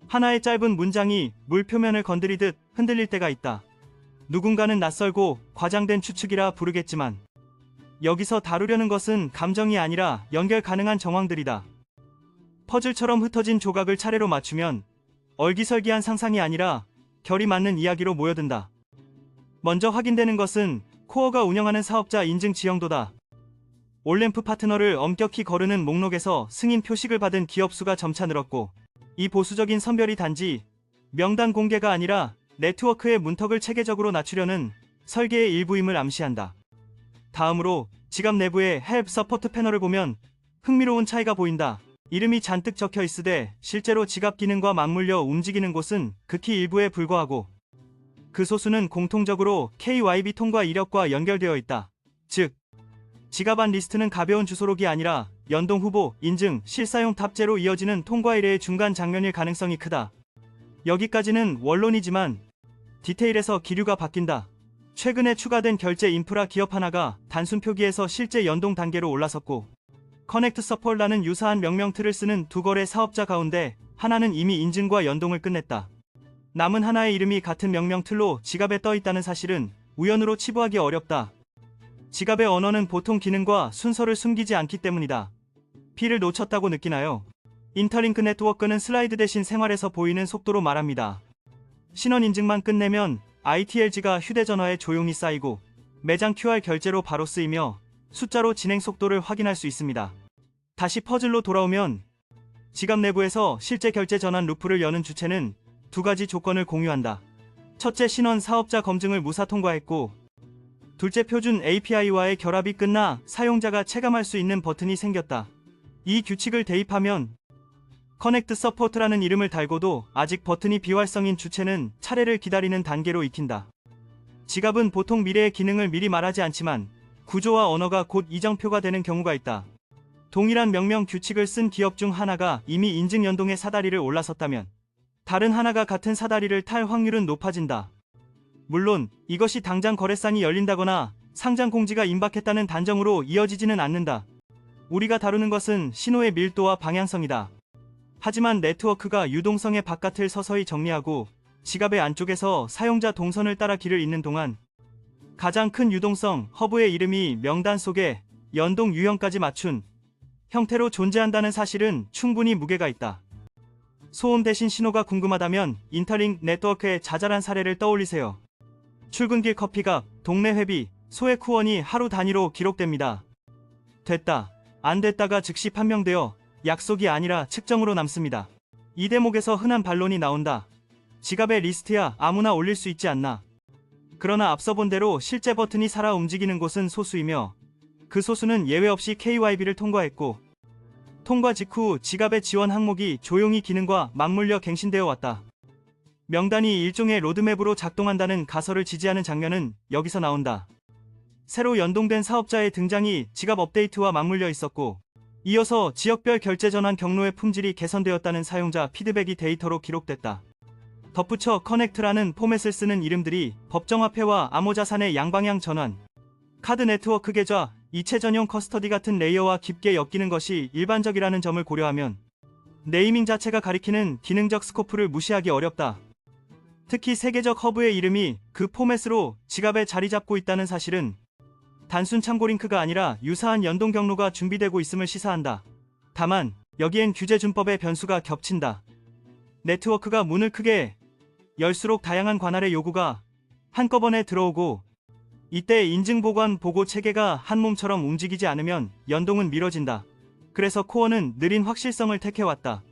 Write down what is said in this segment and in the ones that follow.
하나의 짧은 문장이 물 표면을 건드리듯 흔들릴 때가 있다. 누군가는 낯설고 과장된 추측이라 부르겠지만 여기서 다루려는 것은 감정이 아니라 연결 가능한 정황들이다. 퍼즐처럼 흩어진 조각을 차례로 맞추면 얼기설기한 상상이 아니라 결이 맞는 이야기로 모여든다. 먼저 확인되는 것은 코어가 운영하는 사업자 인증 지형도다. 올램프 파트너를 엄격히 거르는 목록에서 승인 표식을 받은 기업 수가 점차 늘었고, 이 보수적인 선별이 단지 명단 공개가 아니라 네트워크의 문턱을 체계적으로 낮추려는 설계의 일부임을 암시한다. 다음으로 지갑 내부의 헬프 서포트 패널을 보면 흥미로운 차이가 보인다. 이름이 잔뜩 적혀 있으되 실제로 지갑 기능과 맞물려 움직이는 곳은 극히 일부에 불과하고, 그 소수는 공통적으로 KYB 통과 이력과 연결되어 있다. 즉, 지갑 안 리스트는 가벼운 주소록이 아니라 연동 후보, 인증, 실사용 탑재로 이어지는 통과 일의 중간 장면일 가능성이 크다. 여기까지는 원론이지만 디테일에서 기류가 바뀐다. 최근에 추가된 결제 인프라 기업 하나가 단순 표기에서 실제 연동 단계로 올라섰고, 커넥트 서폴라는 유사한 명명틀을 쓰는 두 거래 사업자 가운데 하나는 이미 인증과 연동을 끝냈다. 남은 하나의 이름이 같은 명명틀로 지갑에 떠 있다는 사실은 우연으로 치부하기 어렵다. 지갑의 언어는 보통 기능과 순서를 숨기지 않기 때문이다. P를 놓쳤다고 느끼나요? 인터링크 네트워크는 슬라이드 대신 생활에서 보이는 속도로 말합니다. 신원 인증만 끝내면 ITLG가 휴대전화에 조용히 쌓이고 매장 QR 결제로 바로 쓰이며 숫자로 진행 속도를 확인할 수 있습니다. 다시 퍼즐로 돌아오면 지갑 내부에서 실제 결제 전환 루프를 여는 주체는 두 가지 조건을 공유한다. 첫째, 신원 사업자 검증을 무사 통과했고, 둘째, 표준 API와의 결합이 끝나 사용자가 체감할 수 있는 버튼이 생겼다. 이 규칙을 대입하면 커넥트 서포트라는 이름을 달고도 아직 버튼이 비활성인 주체는 차례를 기다리는 단계로 익힌다. 지갑은 보통 미래의 기능을 미리 말하지 않지만 구조와 언어가 곧 이정표가 되는 경우가 있다. 동일한 명명 규칙을 쓴 기업 중 하나가 이미 인증 연동의 사다리를 올라섰다면 다른 하나가 같은 사다리를 탈 확률은 높아진다. 물론 이것이 당장 거래상이 열린다거나 상장 공지가 임박했다는 단정으로 이어지지는 않는다. 우리가 다루는 것은 신호의 밀도와 방향성이다. 하지만 네트워크가 유동성의 바깥을 서서히 정리하고 지갑의 안쪽에서 사용자 동선을 따라 길을 잇는 동안 가장 큰 유동성 허브의 이름이 명단 속에 연동 유형까지 맞춘 형태로 존재한다는 사실은 충분히 무게가 있다. 소음 대신 신호가 궁금하다면 인터링 네트워크의 자잘한 사례를 떠올리세요. 출근길 커피값, 동네 회비, 소액 후원이 하루 단위로 기록됩니다. 됐다, 안 됐다가 즉시 판명되어 약속이 아니라 측정으로 남습니다. 이 대목에서 흔한 반론이 나온다. 지갑의 리스트야 아무나 올릴 수 있지 않나. 그러나 앞서 본 대로 실제 버튼이 살아 움직이는 곳은 소수이며 그 소수는 예외 없이 KYB를 통과했고, 통과 직후 지갑의 지원 항목이 조용히 기능과 맞물려 갱신되어 왔다. 명단이 일종의 로드맵으로 작동한다는 가설을 지지하는 장면은 여기서 나온다. 새로 연동된 사업자의 등장이 지갑 업데이트와 맞물려 있었고, 이어서 지역별 결제 전환 경로의 품질이 개선되었다는 사용자 피드백이 데이터로 기록됐다. 덧붙여 커넥트라는 포맷을 쓰는 이름들이 법정화폐와 암호자산의 양방향 전환, 카드 네트워크 계좌, 이체 전용 커스터디 같은 레이어와 깊게 엮이는 것이 일반적이라는 점을 고려하면 네이밍 자체가 가리키는 기능적 스코프를 무시하기 어렵다. 특히 세계적 허브의 이름이 그 포맷으로 지갑에 자리 잡고 있다는 사실은 단순 참고 링크가 아니라 유사한 연동 경로가 준비되고 있음을 시사한다. 다만 여기엔 규제 준법의 변수가 겹친다. 네트워크가 문을 크게 열수록 다양한 관할의 요구가 한꺼번에 들어오고, 이때 인증 보관 보고 체계가 한 몸처럼 움직이지 않으면 연동은 미뤄진다. 그래서 코어는 느린 확실성을 택해왔다.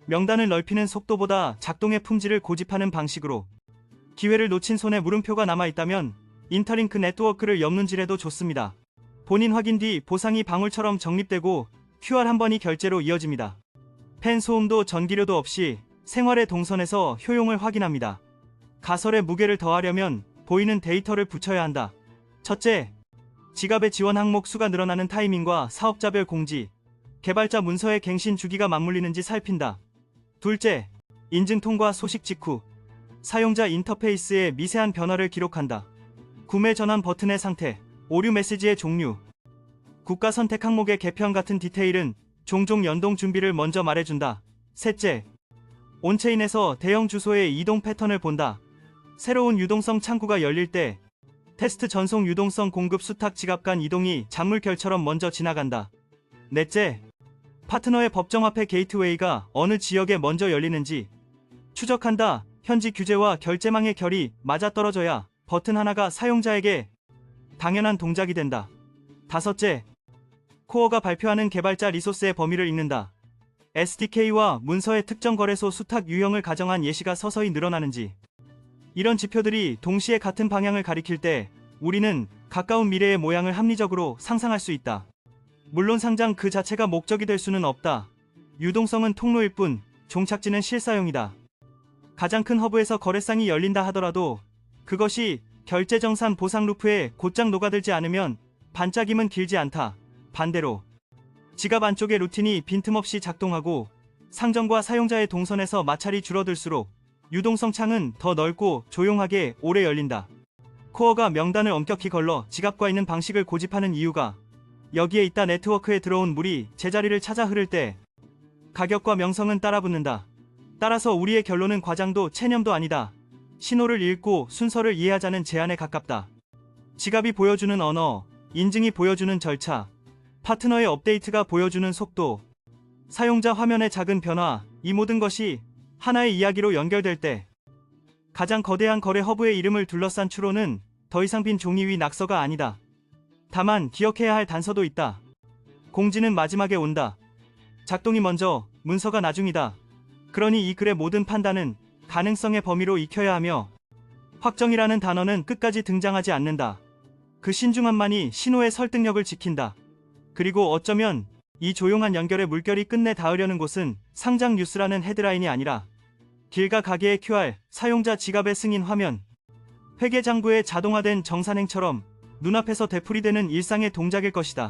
명단을 넓히는 속도보다 작동의 품질을 고집하는 방식으로. 기회를 놓친 손에 물음표가 남아있다면 인터링크 네트워크를 엮는지라도 좋습니다. 본인 확인 뒤 보상이 방울처럼 적립되고 QR 한 번이 결제로 이어집니다. 펜 소음도 전기료도 없이 생활의 동선에서 효용을 확인합니다. 가설의 무게를 더하려면 보이는 데이터를 붙여야 한다. 첫째, 지갑의 지원 항목 수가 늘어나는 타이밍과 사업자별 공지, 개발자 문서의 갱신 주기가 맞물리는지 살핀다. 둘째, 인증 통과 소식 직후 사용자 인터페이스의 미세한 변화를 기록한다. 구매 전환 버튼의 상태, 오류 메시지의 종류, 국가 선택 항목의 개편 같은 디테일은 종종 연동 준비를 먼저 말해준다. 셋째, 온체인에서 대형 주소의 이동 패턴을 본다. 새로운 유동성 창구가 열릴 때 테스트 전송 유동성 공급 수탁 지갑 간 이동이 잔물결처럼 먼저 지나간다. 넷째, 파트너의 법정화폐 게이트웨이가 어느 지역에 먼저 열리는지 추적한다. 현지 규제와 결제망의 결이 맞아떨어져야 버튼 하나가 사용자에게 당연한 동작이 된다. 다섯째, 코어가 발표하는 개발자 리소스의 범위를 읽는다. SDK와 문서의 특정 거래소 수탁 유형을 가정한 예시가 서서히 늘어나는지, 이런 지표들이 동시에 같은 방향을 가리킬 때 우리는 가까운 미래의 모양을 합리적으로 상상할 수 있다. 물론 상장 그 자체가 목적이 될 수는 없다. 유동성은 통로일 뿐 종착지는 실사용이다. 가장 큰 허브에서 거래상이 열린다 하더라도 그것이 결제정산 보상 루프에 곧장 녹아들지 않으면 반짝임은 길지 않다. 반대로 지갑 안쪽의 루틴이 빈틈없이 작동하고 상점과 사용자의 동선에서 마찰이 줄어들수록 유동성 창은 더 넓고 조용하게 오래 열린다. 코어가 명단을 엄격히 걸러 지갑과 있는 방식을 고집하는 이유가 여기에 있다. 네트워크에 들어온 물이 제자리를 찾아 흐를 때 가격과 명성은 따라붙는다. 따라서 우리의 결론은 과장도 체념도 아니다. 신호를 읽고 순서를 이해하자는 제안에 가깝다. 지갑이 보여주는 언어, 인증이 보여주는 절차, 파트너의 업데이트가 보여주는 속도, 사용자 화면의 작은 변화, 이 모든 것이 하나의 이야기로 연결될 때 가장 거대한 거래 허브의 이름을 둘러싼 추론은 더 이상 빈 종이 위 낙서가 아니다. 다만 기억해야 할 단서도 있다. 공지는 마지막에 온다. 작동이 먼저, 문서가 나중이다. 그러니 이 글의 모든 판단은 가능성의 범위로 익혀야 하며 확정이라는 단어는 끝까지 등장하지 않는다. 그 신중함만이 신호의 설득력을 지킨다. 그리고 어쩌면 이 조용한 연결의 물결이 끝내 닿으려는 곳은 상장 뉴스라는 헤드라인이 아니라 길가 가게의 QR, 사용자 지갑의 승인 화면, 회계 장부의 자동화된 정산행처럼 눈앞에서 되풀이되는 일상의 동작일 것이다.